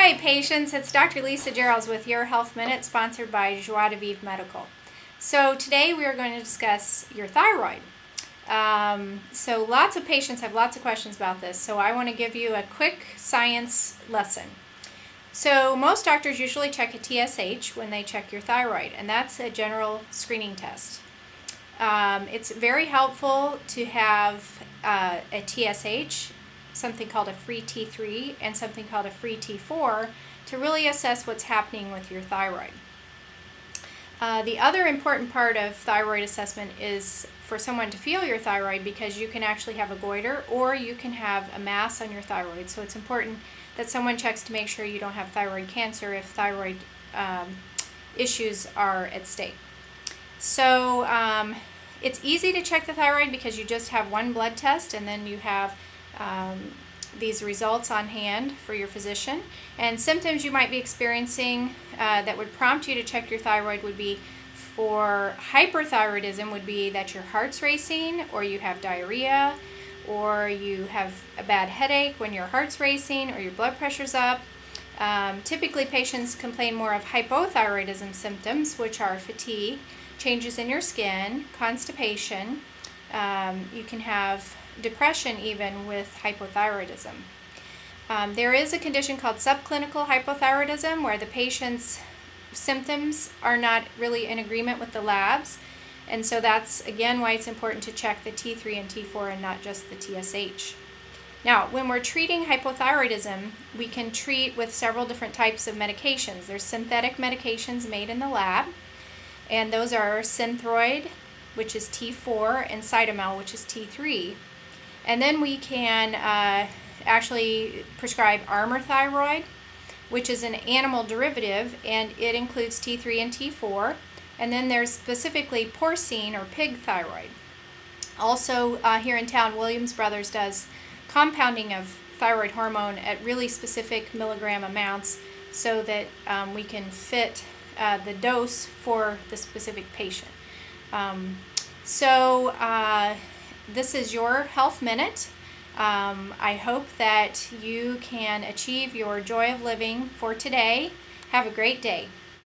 Hi patients, it's Dr. Lisa Jerrells with Your Health Minute, sponsored by Joie de Vivre Medical. So today we are going to discuss your thyroid. So lots of patients have lots of questions about this, so I want to give you a quick science lesson. So most doctors usually check a TSH when they check your thyroid, and that's a general screening test. It's very helpful to have a TSH, something called a free T3 and something called a free T4 to really assess what's happening with your thyroid. The other important part of thyroid assessment is for someone to feel your thyroid, because you can actually have a goiter or you can have a mass on your thyroid. So it's important that someone checks to make sure you don't have thyroid cancer if thyroid issues are at stake. So it's easy to check the thyroid because you just have one blood test and then you have these results on hand for your physician. And symptoms you might be experiencing that would prompt you to check your thyroid would be, for hyperthyroidism, would be that your heart's racing, or you have diarrhea, or you have a bad headache when your heart's racing, or your blood pressure's up. Typically patients complain more of hypothyroidism symptoms, which are fatigue, changes in your skin, constipation. You can have depression even with hypothyroidism. There is a condition called subclinical hypothyroidism, where the patient's symptoms are not really in agreement with the labs, and so that's again why it's important to check the T3 and T4 and not just the TSH. Now, when we're treating hypothyroidism, we can treat with several different types of medications. There's synthetic medications made in the lab, and those are Synthroid, which is T4, and Cytomel, which is T3. And then we can actually prescribe Armour Thyroid, which is an animal derivative, and it includes T3 and T4. And then there's specifically porcine or pig thyroid. Also here in town, Williams Brothers does compounding of thyroid hormone at really specific milligram amounts so that we can fit the dose for the specific patient. This is your Health Minute. I hope that you can achieve your joy of living for today. Have a great day.